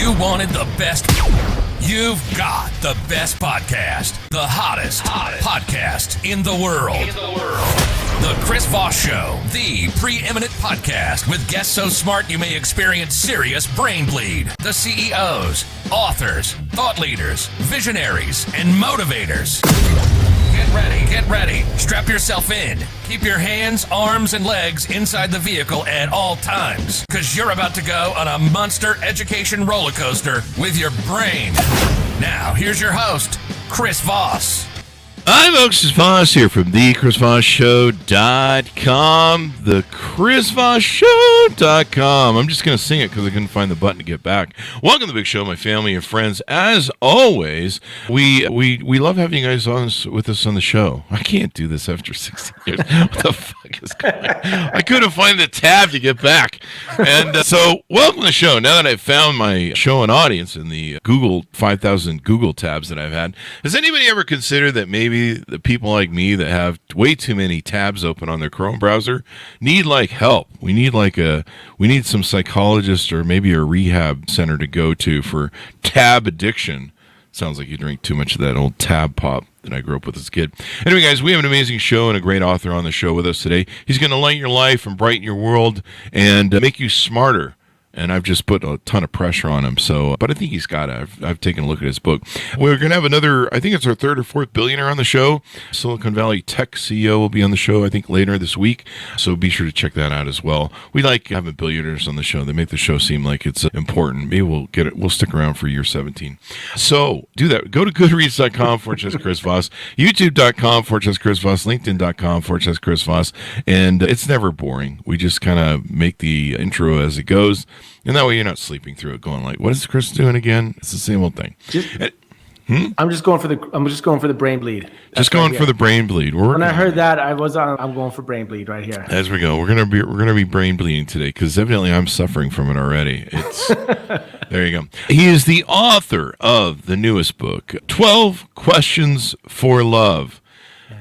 You wanted the best. You've got the best podcast. The hottest podcast in the world. The Chris Voss Show, the preeminent podcast with guests so smart you may experience serious brain bleed. The CEOs, authors, thought leaders, visionaries, and motivators. Get ready. Strap yourself in. Keep your hands, arms, and legs inside the vehicle at all times, because you're about to go on a monster education roller coaster with your brain. Now, here's your host, Chris Voss. Hi, folks. It's Voss here from thechrisvossshow.com. Thechrisvossshow.com. I'm just going to sing it because I couldn't find the button to get back. Welcome to the big show, my family and friends. As always, we love having you guys with us on the show. I can't do this after 16 years. What the fuck is going on? I couldn't find the tab to get back. And so, welcome to the show. Now that I've found my show and audience in the Google 5,000 Google tabs that I've had, has anybody ever considered that maybe the people like me that have way too many tabs open on their Chrome browser need like help? We need some psychologist or maybe a rehab center to go to for tab addiction. Sounds like you drink too much of that old tab pop that I grew up with as a kid. Anyway, guys, we have an amazing show and a great author on the show with us today. He's going to light your life and brighten your world and make you smarter. And I've just put a ton of pressure on him. But I think he's got it. I've taken a look at his book. We're going to have another, I think it's our third or fourth billionaire on the show. Silicon Valley Tech CEO will be on the show, I think, later this week. So be sure to check that out as well. We like having billionaires on the show. They make the show seem like it's important. Maybe we'll get it. We'll stick around for year 17. So do that. Go to goodreads.com/Chris Voss, youtube.com/Chris Voss, linkedin.com/Chris Voss. And it's never boring. We just kind of make the intro as it goes. And that way you're not sleeping through it going like, what is Chris doing again? It's the same old thing. I'm just going for the brain bleed. Just going for the brain bleed. When I heard that, I'm going for brain bleed right here. As we go, we're gonna be brain bleeding today because evidently I'm suffering from it already. It's there you go. He is the author of the newest book, 12 Questions for Love,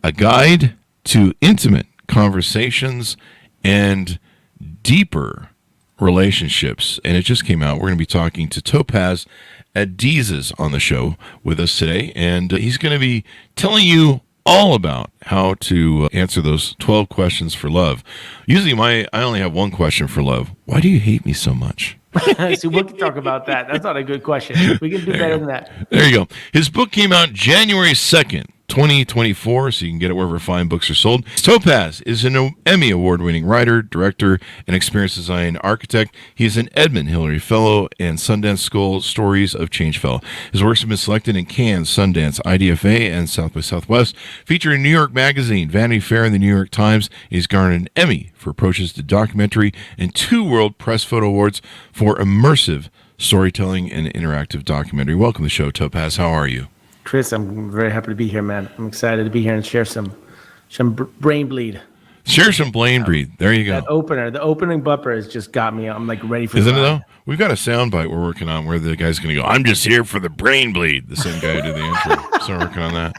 a guide to intimate conversations and deeper relationships. And it just came out. We're going to be talking to Topaz Adizes on the show with us today, and he's going to be telling you all about how to answer those 12 questions for love. Usually I only have one question for love. Why do you hate me so much? So we can talk about that. That's not a good question. We can do better than that. There you go. His book came out January 2nd, 2024, so you can get it wherever fine books are sold. Topaz is an Emmy award-winning writer, director, and experience design architect. He is an Edmund Hillary Fellow and Sundance School Stories of Change Fellow. His works have been selected in Cannes, Sundance, IDFA, and South by Southwest, featured in New York Magazine, Vanity Fair, and the New York Times. He's garnered an Emmy for approaches to documentary and 2 World Press Photo Awards for immersive storytelling and interactive documentary. Welcome to the show, Topaz. How are you? Chris, I'm very happy to be here, man. I'm excited to be here and share some brain bleed. Share some brain bleed. There you go. The opening bumper has just got me. I'm like ready for. Isn't it though? We've got a soundbite we're working on where the guy's going to go, I'm just here for the brain bleed. The same guy who did the intro. So we're working on that.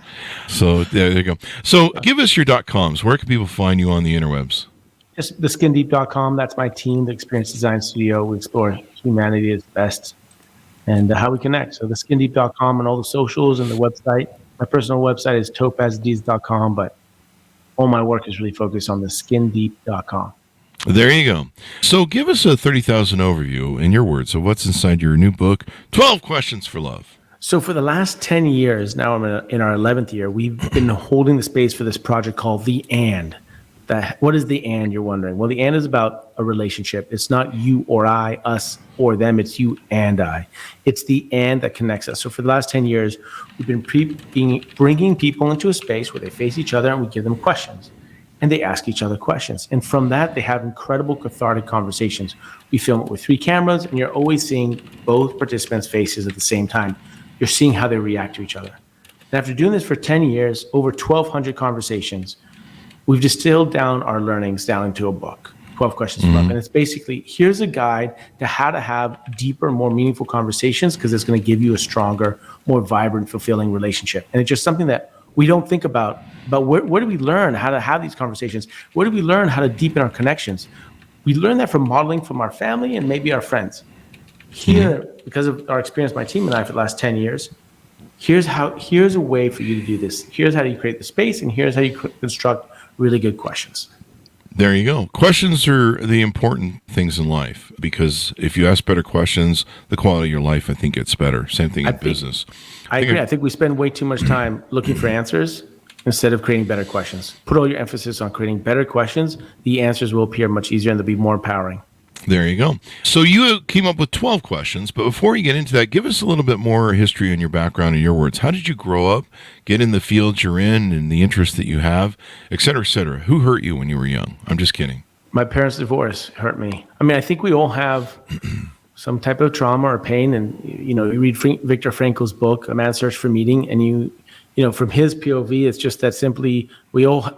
So there you go. So give us your .coms. Where can people find you on the interwebs? Just theskindeep.com. That's my team, the Experience Design Studio. We explore humanity at its best and how we connect. So theskindeep.com and all the socials and the website. My personal website is topazdees.com, but all my work is really focused on theskindeep.com. There you go. So give us a 30,000 overview in your words of what's inside your new book, 12 Questions for Love. So for the last 10 years, now I'm in our 11th year, we've been holding the space for this project called The And. What is the and, you're wondering? Well, the and is about a relationship. It's not you or I, us or them. It's you and I. It's the and that connects us. So for the last 10 years, we've been bringing people into a space where they face each other and we give them questions. And they ask each other questions. And from that, they have incredible cathartic conversations. We film it with 3 cameras, and you're always seeing both participants' faces at the same time. You're seeing how they react to each other. And after doing this for 10 years, over 1,200 conversations, we've distilled down our learnings down into a book, 12 Questions for Love. And it's basically, here's a guide to how to have deeper, more meaningful conversations, because it's going to give you a stronger, more vibrant, fulfilling relationship. And it's just something that we don't think about. But where do we learn how to have these conversations? Where do we learn how to deepen our connections? We learn that from modeling from our family and maybe our friends. Here, because of our experience, my team and I, for the last 10 years, here's a way for you to do this. Here's how you create the space, and here's how you construct really good questions. There you go. Questions are the important things in life, because if you ask better questions, the quality of your life, I think, gets better. Same thing in business. I agree. I think we spend way too much time looking for answers instead of creating better questions. Put all your emphasis on creating better questions. The answers will appear much easier and they'll be more empowering. There you go. So you came up with 12 questions, but before you get into that, give us a little bit more history on your background and your words. How did you grow up, get in the fields you're in and the interests that you have, et cetera, et cetera? Who hurt you when you were young? I'm just kidding. My parents' divorce hurt me. I mean, I think we all have some type of trauma or pain. And, you read Viktor Frankl's book, A Man's Search for Meaning, and from his POV, it's just that simply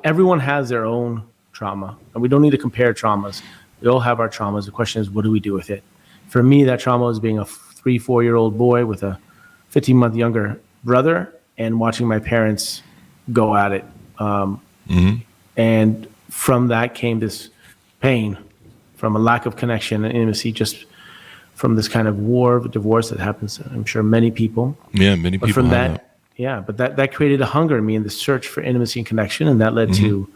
everyone has their own trauma, and we don't need to compare traumas. We all have our traumas. The question is, what do we do with it? For me, that trauma was being a 3-4-year-old boy with a 15-month younger brother and watching my parents go at it. And from that came this pain from a lack of connection and intimacy, just from this kind of war of divorce that happens, I'm sure, many people. Yeah, many people from have that. Yeah, but that created a hunger in me in the search for intimacy and connection, and that led to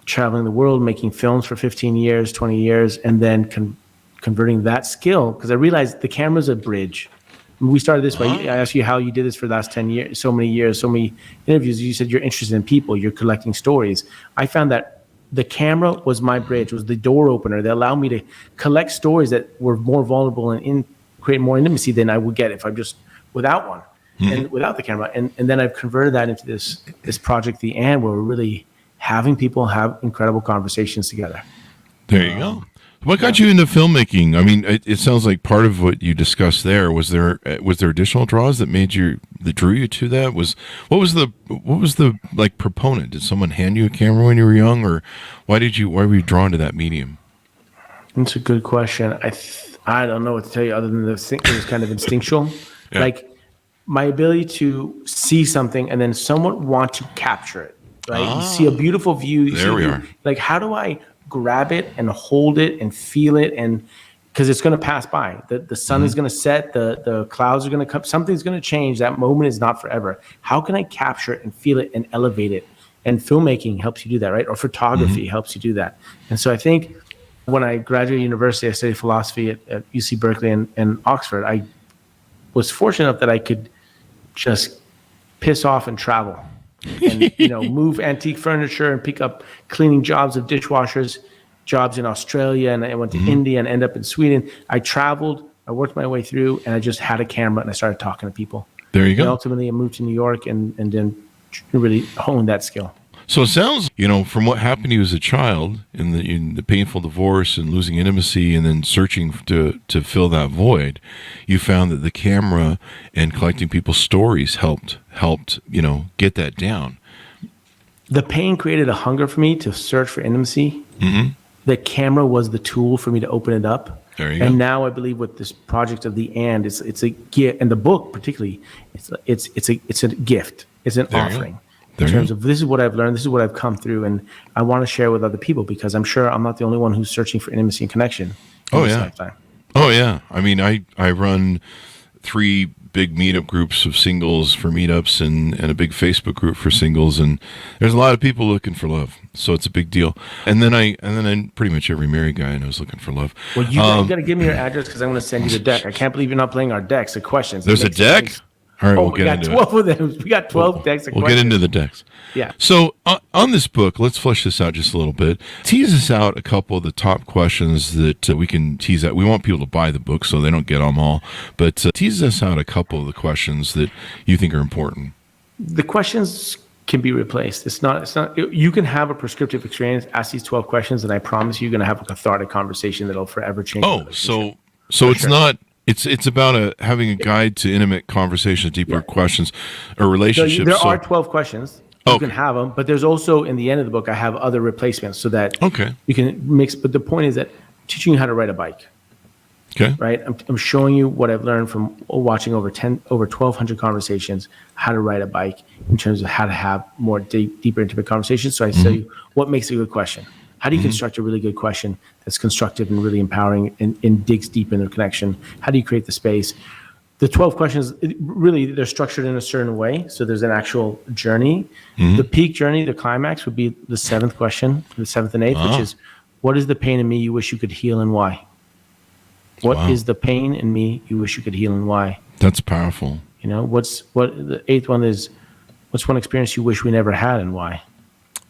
traveling the world, making films for 15 years, 20 years, and then converting that skill, because I realized the camera's a bridge. We started this way. I asked you how you did this for the last 10 years, so many interviews. You said you're interested in people, you're collecting stories. I found that the camera was my bridge, was the door opener that allowed me to collect stories that were more vulnerable and create more intimacy than I would get if I'm just without one and without the camera. And then I've converted that into this project, The And, where we're really having people have incredible conversations together. There you go. What got you into filmmaking? I mean, it sounds like part of what you discussed there was there additional draws that drew you to that? What was the like proponent? Did someone hand you a camera when you were young, or why were you drawn to that medium? That's a good question. I don't know what to tell you other than it was kind of instinctual. Yeah. Like my ability to see something and then somewhat want to capture it. Right? You see a beautiful view. There we are. Like, how do I grab it and hold it and feel it? And because it's going to pass by. The sun is going to set. The clouds are going to come. Something's going to change. That moment is not forever. How can I capture it and feel it and elevate it? And filmmaking helps you do that, right? Or photography helps you do that. And so I think when I graduated university, I studied philosophy at UC Berkeley and Oxford. I was fortunate enough that I could just piss off and travel. And move antique furniture and pick up cleaning jobs of dishwashers, jobs in Australia, and I went to India and ended up in Sweden. I traveled, I worked my way through, and I just had a camera and I started talking to people. There you go. And ultimately, I moved to New York and then really honed that skill. So it sounds, from what happened to you as a child in the painful divorce and losing intimacy and then searching to fill that void, you found that the camera and collecting people's stories helped, get that down. The pain created a hunger for me to search for intimacy. The camera was the tool for me to open it up. There you go. And now I believe with this project of The And, it's a gift, and the book particularly, it's a gift. It's an offering. In terms of, this is what I've learned, this is what I've come through, and I want to share with other people because I'm sure I'm not the only one who's searching for intimacy and connection. Lifetime. Oh yeah. I mean, I run 3 big meetup groups of singles for meetups and a big Facebook group for singles, and there's a lot of people looking for love, so it's a big deal. And then pretty much every married guy I know is looking for love. Well, you got to give me your address because I'm going to send you the deck. I can't believe you're not playing our decks, the questions. There's a deck? All right, we'll get into it. We got 12 of them. We got 12 decks of questions. We'll get into the decks. Yeah. So on this book, let's flesh this out just a little bit. Tease us out a couple of the top questions that we can tease out. We want people to buy the book so they don't get them all. But tease us out a couple of the questions that you think are important. The questions can be replaced. It's not. You can have a prescriptive experience, ask these 12 questions, and I promise you're going to have a cathartic conversation that'll forever change. Oh, so it's not. It's about having a guide to intimate conversations, deeper questions, or relationships. So there are 12 questions. You can have them, but there's also, in the end of the book, I have other replacements so that you can mix. But the point is that I'm teaching you how to ride a bike. Okay. Right. I'm showing you what I've learned from watching over 1,200 conversations, how to ride a bike in terms of how to have more deeper, intimate conversations. So I tell you what makes a good question. How do you construct a really good question that's constructive and really empowering and digs deep in their connection? How do you create the space? The 12 questions, really, they're structured in a certain way. So there's an actual journey. The peak journey, the climax would be the 7th question, the 7th and 8th, which is, what is the pain in me you wish you could heal and why? What is the pain in me you wish you could heal and why? That's powerful. You know, what the 8th one is, what's one experience you wish we never had and why?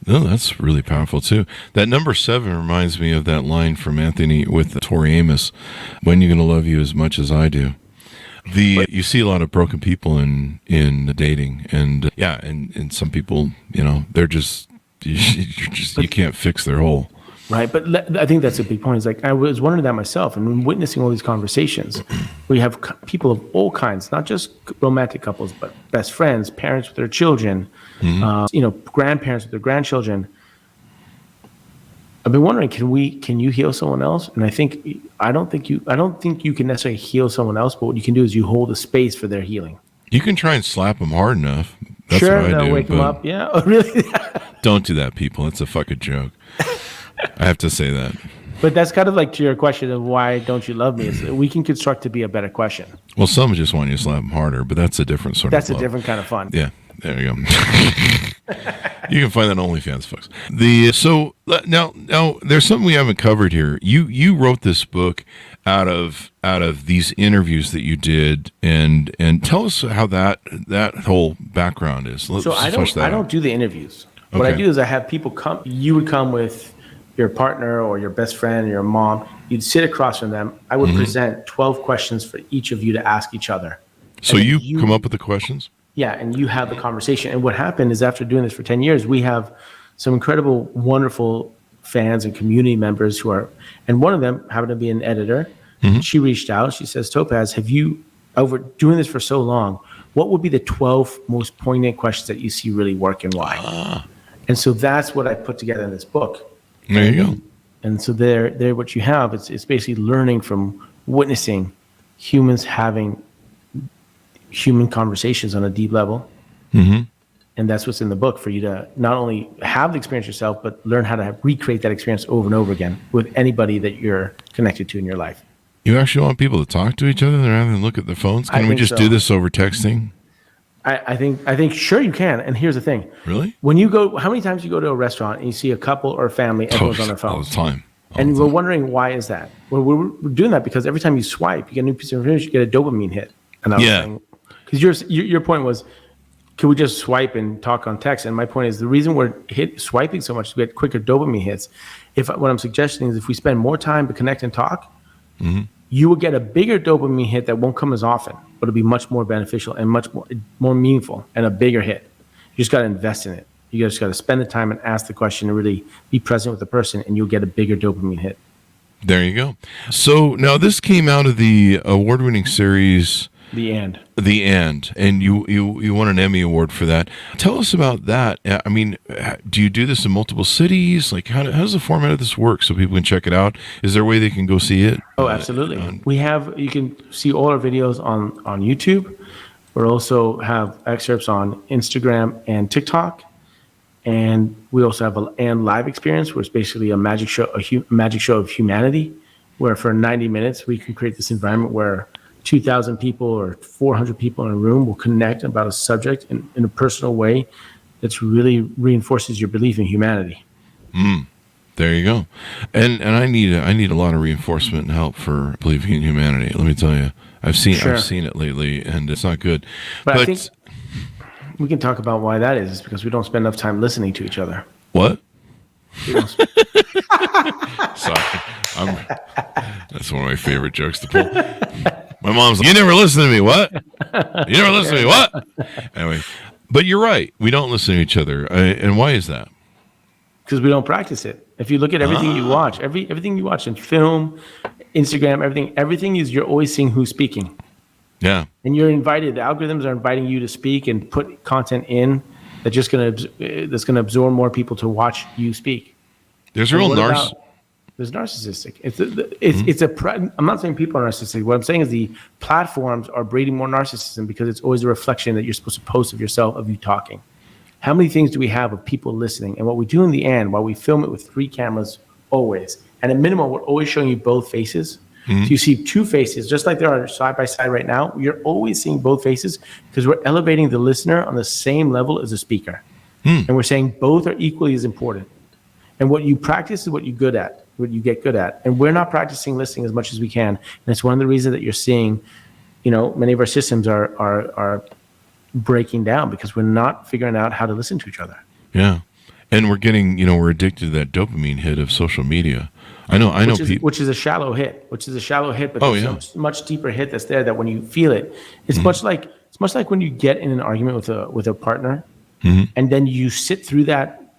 No, that's really powerful too. That number 7 reminds me of that line from Anthony with Tori Amos, when you going to love you as much as I do. You see a lot of broken people in dating, and and some people, you know, they're just you can't fix their hole. Right, but I think that's a big point. It's like I was wondering that myself, and witnessing all these conversations, where you have people of all kinds, not just romantic couples, but best friends, parents with their children, grandparents with their grandchildren. I've been wondering, can you heal someone else? And I don't think you can necessarily heal someone else, but what you can do is you hold a space for their healing. You can try and slap them hard enough. That's sure, what I do. Wake them up. Yeah, oh, really? Don't do that, people. It's a fucking joke. I have to say that. But that's kind of like to your question of why don't you love me? We can construct to be a better question. Well, some just want you to slap them harder, but that's a different sort of That's a different kind of fun. Yeah, there you go. You can find that on OnlyFans, folks. So now there's something we haven't covered here. You wrote this book out of these interviews that you did, and tell us how that whole background is. So I don't do the interviews. Okay. What I do is I have people come. You would come with your partner or your best friend or your mom. You'd sit across from them. I would present 12 questions for each of you to ask each other. So you come up with the questions? Yeah, and you have the conversation. And what happened is after doing this for 10 years, we have some incredible, wonderful fans and community members and one of them happened to be an editor. She reached out. She says, Topaz, have you, over doing this for so long, what would be the 12 most poignant questions that you see really work and why? And so that's what I put together in this book. There you go. And so there, what you have, it's basically learning from witnessing humans having human conversations on a deep level. And that's what's in the book, for you to not only have the experience yourself, but learn how to recreate that experience over and over again with anybody that you're connected to in your life. You actually want people to talk to each other rather than look at their phones? Can we just do this over texting? I think sure you can. And here's the thing. Really? When you go, how many times you go to a restaurant and you see a couple or a family, everyone's on their phones? All the time. And we're wondering, why is that? Well, we're doing that because every time you swipe, you get a new piece of information, you get a dopamine hit. And I was saying, because your point was, can we just swipe and talk on text? And my point is, the reason we're swiping so much is we get quicker dopamine hits. What I'm suggesting is if we spend more time to connect and talk, you will get a bigger dopamine hit that won't come as often, but it'll be much more beneficial and much more meaningful and a bigger hit. You just got to invest in it. You just got to spend the time and ask the question and really be present with the person, and you'll get a bigger dopamine hit. There you go. So now this came out of the award-winning series, The End, and you won an Emmy Award for that. Tell us about that. I mean, do you do this in multiple cities? Like, how does the format of this work so people can check it out? Is there a way they can go see it? Oh, absolutely. You can see all our videos on YouTube. We also have excerpts on Instagram and TikTok. And we also have an live experience, where it's basically a magic show of humanity, where for 90 minutes we can create this environment where 2,000 people or 400 people in a room will connect about a subject in a personal way that's really reinforces your belief in humanity. There you go. And I need a lot of reinforcement and help for believing in humanity. Let me tell you, I've seen it lately, and it's not good. But I think we can talk about why that is. It's because we don't spend enough time listening to each other. What? Sorry, that's one of my favorite jokes to pull. My mom's like, you never listen to me, what? You never listen to me, what? Anyway, but you're right. We don't listen to each other. And why is that? Because we don't practice it. If you look at everything you watch, everything you watch in film, Instagram, everything is, you're always seeing who's speaking. Yeah. And you're invited, the algorithms are inviting you to speak and put content in that's gonna absorb more people to watch you speak. There's real There's narcissistic. I'm not saying people are narcissistic. What I'm saying is the platforms are breeding more narcissism because it's always a reflection that you're supposed to post of yourself, of you talking. how many things do we have of people listening? And what we do in the end, while we film it with 3 cameras always, and at minimum, we're always showing you both faces. So you see 2 faces, just like they are side by side right now. You're always seeing both faces because we're elevating the listener on the same level as the speaker. And we're saying both are equally as important. And what you practice is what you get good at. And we're not practicing listening as much as we can. And it's one of the reasons that you're seeing, many of our systems are breaking down because we're not figuring out how to listen to each other. Yeah. And we're getting, we're addicted to that dopamine hit of social media. I know people. Which is a shallow hit, but there's a much deeper hit that's there that when you feel it, it's much like when you get in an argument with a partner and then you sit through that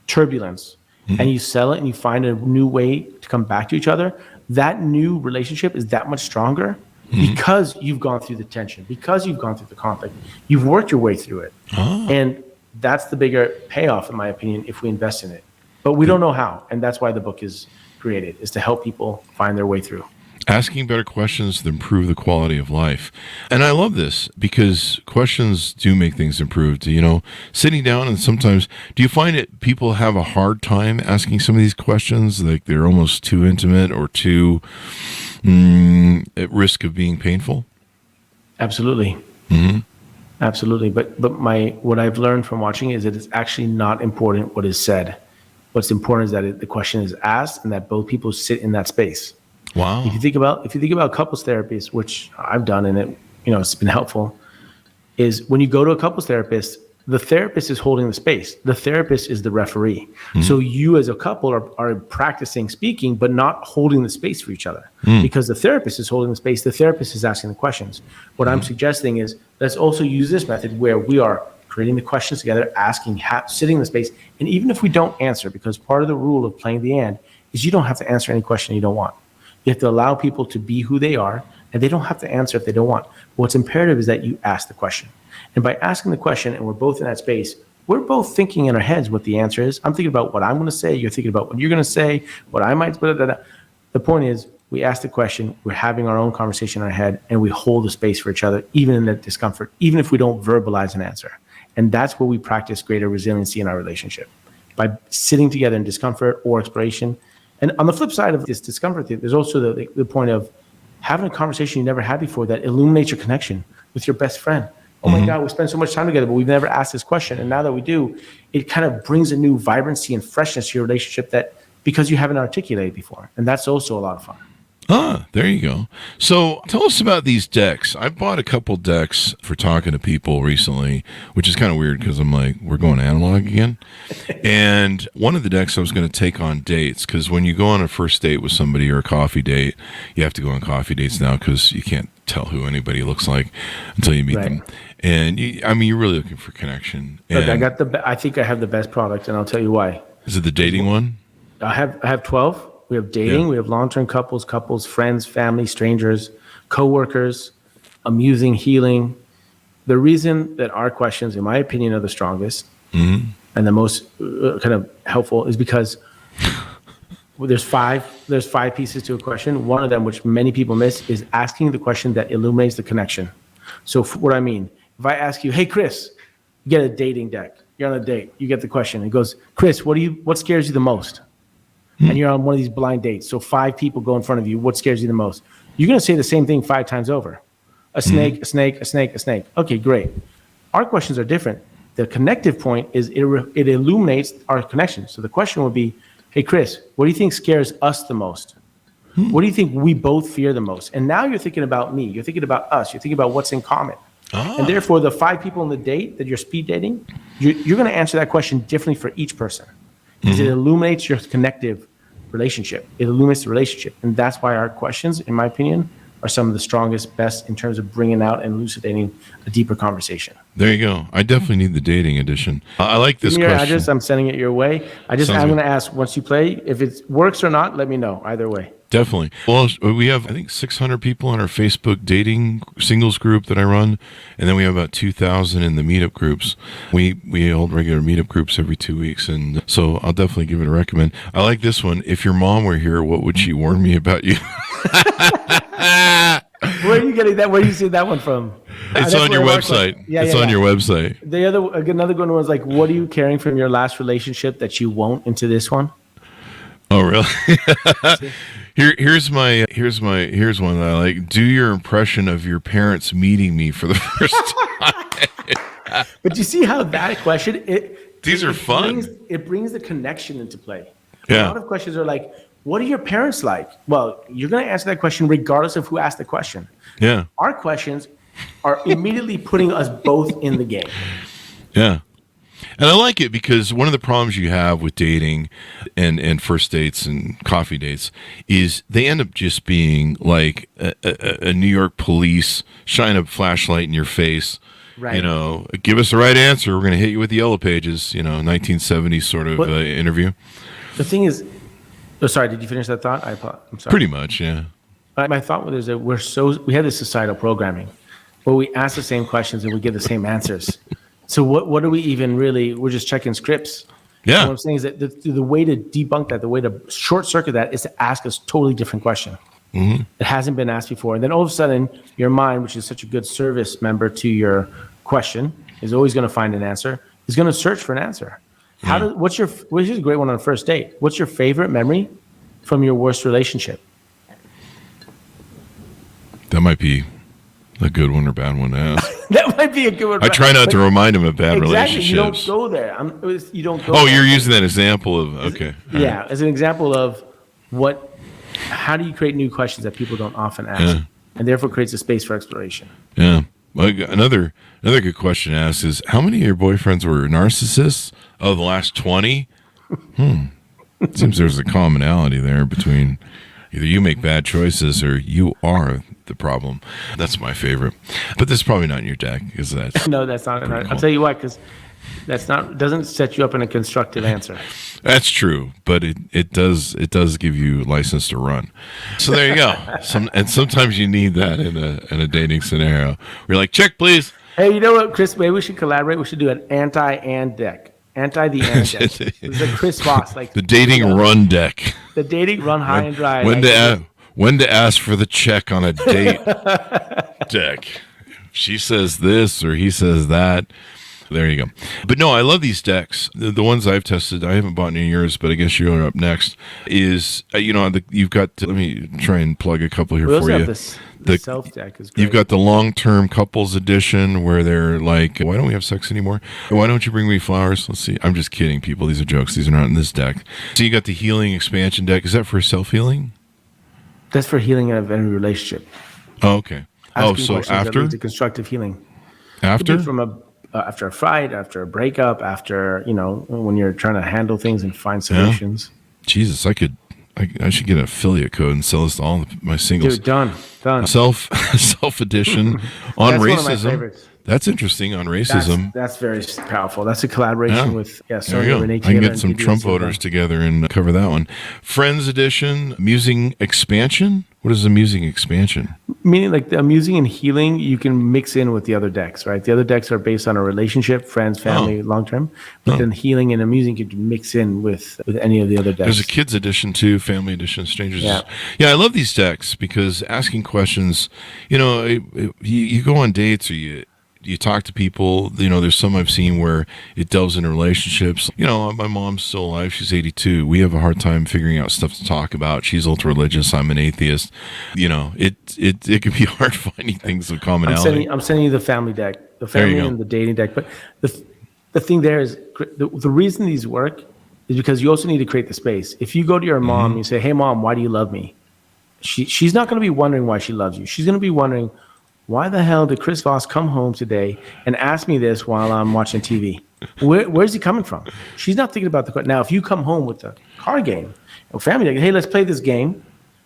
turbulence and you sell it and you find a new way to come back to each other. That new relationship is that much stronger because you've gone through the tension, because you've gone through the conflict, you've worked your way through it. And that's the bigger payoff, in my opinion, if we invest in it. But we don't know how. And that's why the book is created, is to help people find their way through. Asking better questions to improve the quality of life. And I love this because questions do make things improved. Sitting down and sometimes, do you find it people have a hard time asking some of these questions? Like they're almost too intimate or too at risk of being painful? Absolutely. Absolutely. But what I've learned from watching is that it's actually not important what is said. What's important is that the question is asked and that both people sit in that space. Wow. If you think about couples therapies, which I've done and it's been helpful, is when you go to a couples therapist, the therapist is holding the space. The therapist is the referee. So you as a couple are practicing speaking, but not holding the space for each other because the therapist is holding the space. The therapist is asking the questions. What I'm suggesting is let's also use this method where we are creating the questions together, asking, sitting in the space. And even if we don't answer, because part of the rule of playing the and is you don't have to answer any question you don't want. You have to allow people to be who they are, and they don't have to answer if they don't want. But what's imperative is that you ask the question. And by asking the question, and we're both in that space, we're both thinking in our heads what the answer is. I'm thinking about what I'm going to say. You're thinking about what you're going to say, what I might. The point is, we ask the question, we're having our own conversation in our head, and we hold the space for each other, even in that discomfort, even if we don't verbalize an answer. And that's where we practice greater resiliency in our relationship, by sitting together in discomfort or exploration. And on the flip side of this discomfort, there's also the point of having a conversation you never had before that illuminates your connection with your best friend. Oh my God, we spend so much time together, but we've never asked this question. And now that we do, it kind of brings a new vibrancy and freshness to your relationship that because you haven't articulated before. And that's also a lot of fun. There you go. So tell us about these decks. I bought a couple decks for talking to people recently, which is kind of weird because I'm like, we're going analog again. And one of the decks I was going to take on dates, because when you go on a first date with somebody or a coffee date, you have to go on coffee dates now because you can't tell who anybody looks like until you meet them. And you're really looking for connection. Look, I think I have the best product, and I'll tell you why. Is it the dating one? I have 12. We have dating, we have long-term couples, friends, family, strangers, coworkers, amusing, healing. The reason that our questions, in my opinion, are the strongest and the most kind of helpful is because there's five pieces to a question. One of them, which many people miss, is asking the question that illuminates the connection. So what I mean, if I ask you, hey, Chris, you get a dating deck. You're on a date. You get the question. It goes, Chris, what scares you the most? And you're on one of these blind dates. So 5 people go in front of you. What scares you the most? You're going to say the same thing 5 times over. A snake, a snake, a snake, a snake. Okay, great. Our questions are different. The connective point is it illuminates our connection. So the question would be, hey, Chris, what do you think scares us the most? What do you think we both fear the most? And now you're thinking about me. You're thinking about us. You're thinking about what's in common. And therefore, the 5 people on the date that you're speed dating, you're going to answer that question differently for each person. Because it illuminates your connective relationship. It illuminates the relationship. And that's why our questions, in my opinion, are some of the strongest, best in terms of bringing out and elucidating a deeper conversation. There you go. I definitely need the dating edition. I like this question. Address, I'm sending it your way. I'm going to ask once you play, if it works or not, let me know either way. Definitely. Well, we have, I think, 600 people on our Facebook dating singles group that I run, and then we have about 2,000 in the meetup groups. We hold regular meetup groups every 2 weeks, and so I'll definitely give it a recommend. I like this one. If your mom were here, what would she warn me about you? Where are you getting that? Where do you see that one from? It's on your website. It's on your website. Another good one was like, what are you carrying from your last relationship that you won't into this one? Oh, really? Here's one that I like. Do your impression of your parents meeting me for the first time. But you see how that question These are fun. It brings the connection into play. Yeah. A lot of questions are like, what are your parents like? Well, you're going to answer that question regardless of who asked the question. Yeah. Our questions are immediately putting us both in the game. Yeah. And I like it because one of the problems you have with dating and first dates and coffee dates is they end up just being like a New York police shine a flashlight in your face. Right. You know, give us the right answer. We're going to hit you with the yellow pages, 1970s sort of interview. The thing is, sorry, did you finish that thought? I'm sorry. Pretty much, yeah. My thought was that we have this societal programming where we ask the same questions and we get the same answers. So what are we even really? We're just checking scripts. Yeah. And what I'm saying is that the way to debunk that, the way to short circuit that is to ask a totally different question. Mm-hmm. It hasn't been asked before. And then all of a sudden, your mind, which is such a good service member to your question, is always going to find an answer, is going to search for an answer. Which is a great one on a first date. What's your favorite memory from your worst relationship? That might be a good one or bad one to ask. That might be a good one. I try not to remind him of bad relationships. You don't go there. You don't go. Oh, there. you're using that example of okay. Yeah, as an example of how do you create new questions that people don't often ask, and therefore creates a space for exploration. Yeah. Well, another good question to ask is, how many of your boyfriends were narcissists? Oh, the last 20? Seems there's a commonality there between either you make bad choices or you are the problem. That's my favorite. But this is probably not in your deck, is that? No, that's not. I'll tell you why, because doesn't set you up in a constructive answer. That's true, but it does give you license to run. So there you go. Sometimes you need that in a dating scenario. We're like, check, please. Hey, you know what, Chris? Maybe we should collaborate. We should do an anti-and deck. Anti the and deck. It's like Chris Voss, like the dating run deck. The dating run high and dry. When to ask for the check on a date deck. She says this or he says that. There you go. But no, I love these decks. The ones I've tested, I haven't bought any of yours, but I guess you're up next. Is you've got. Let me try and plug a couple here for you. The self deck is great. You've got the long-term couples edition where they're like, "Why don't we have sex anymore? Why don't you bring me flowers?" Let's see. I'm just kidding, people. These are jokes. These are not in this deck. So you got the healing expansion deck. Is that for self-healing? That's for healing of any relationship. Oh, okay. So after the constructive healing. After after a fight, after a breakup, after when you're trying to handle things and find solutions. Yeah. Jesus, I should get an affiliate code and sell this to all my singles. Dude, done. Self edition on That's racism. One of my favorites. That's interesting on racism. That's very powerful. That's a collaboration with Sonia Renee I can get some Trump voters together and cover that one. Friends edition, musing expansion. What is a musing expansion? Meaning like the amusing and healing, you can mix in with the other decks, right? The other decks are based on a relationship, friends, family, long term. But then healing and amusing could mix in with any of the other decks. There's a kids edition too, family edition, strangers. Yeah, I love these decks because asking questions. You go on dates or you talk to people. There's some I've seen where it delves into relationships. My mom's still alive. She's 82. We have a hard time figuring out stuff to talk about. She's ultra religious. I'm an atheist. It can be hard finding things of commonality. I'm sending you the family deck, the family and the dating deck. But the thing there is the reason these work is because you also need to create the space. If you go to your mom and you say, "Hey, mom, why do you love me?" She's not going to be wondering why she loves you. She's going to be wondering, why the hell did Chris Voss come home today and ask me this while I'm watching TV? Where's he coming from? She's not thinking about the question. Now, if you come home with a card game, a family, like, hey, let's play this game,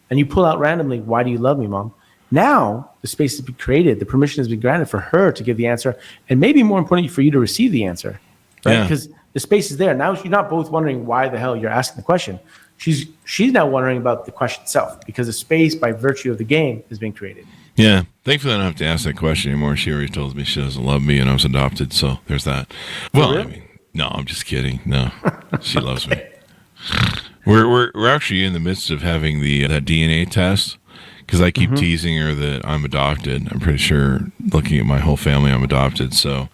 and you pull out randomly, why do you love me, mom? Now, the space has been created. The permission has been granted for her to give the answer, and maybe more importantly, for you to receive the answer, right? Yeah. Because the space is there. Now, you're not both wondering why the hell you're asking the question. She's now wondering about the question itself because the space, by virtue of the game, has been created. Yeah. Thankfully, I don't have to ask that question anymore. She already told me she doesn't love me and I was adopted. So there's that. Well, really? No, I'm just kidding. No, she loves me. We're actually in the midst of having that DNA test because I keep teasing her that I'm adopted. I'm pretty sure, looking at my whole family, I'm adopted. So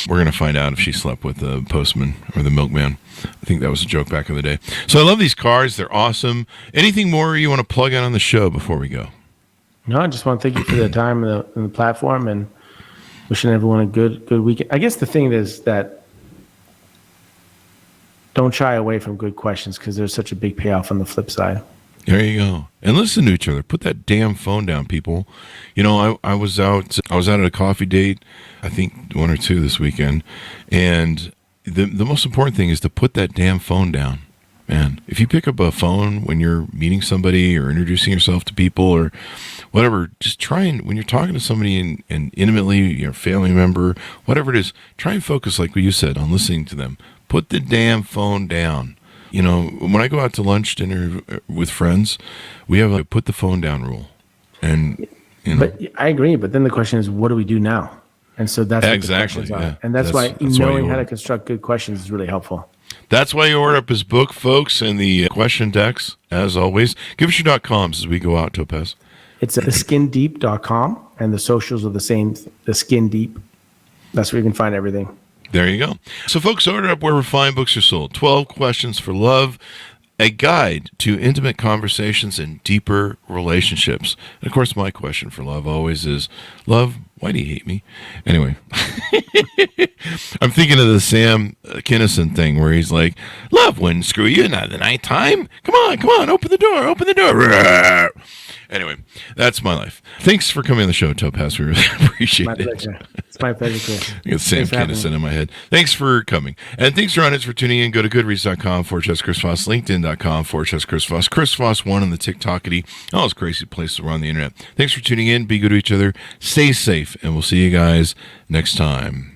we're going to find out if she slept with the postman or the milkman. I think that was a joke back in the day. So I love these cards. They're awesome. Anything more you want to plug out on the show before we go? No, I just want to thank you for the time and the platform, and wishing everyone a good weekend. I guess the thing is that don't shy away from good questions, because there's such a big payoff on the flip side. There you go. And listen to each other. Put that damn phone down, people. You know, I was out at a coffee date, I think 1 or 2 this weekend, and the most important thing is to put that damn phone down. Man, if you pick up a phone when you're meeting somebody or introducing yourself to people or whatever, just try and, when you're talking to somebody and intimately, your family member, whatever it is, try and focus, like what you said, on listening to them. Put the damn phone down. You know, when I go out to lunch, dinner with friends, we have a put the phone down rule. And, you know. But I agree. But then the question is, what do we do now? And so that's what the questions are. Yeah. And that's why knowing how to construct good questions is really helpful. That's why you order up his book, folks, and the question decks, as always. Give us your .coms as we go out, Topaz. It's theskindeep.com, and the socials are the same, The Skin Deep. That's where you can find everything. There you go. So, folks, order up wherever fine books are sold. 12 Questions for Love, a guide to intimate conversations and deeper relationships. And, of course, my question for love always is, love, why do you hate me? Anyway, I'm thinking of the Sam Kinison thing where he's like, love wouldn't screw you, not at the nighttime. Come on, open the door. Anyway, that's my life. Thanks for coming on the show, Topaz. We really appreciate it. My pleasure. It's my pleasure, Chris. I got Sam Kinison in my head. Thanks for coming. And thanks, Ron, for tuning in. Go to goodreads.com/Chris Voss, LinkedIn.com/Chris Voss, Chris Voss 1 on the TikTokity, all those crazy places around the internet. Thanks for tuning in. Be good to each other. Stay safe, and we'll see you guys next time.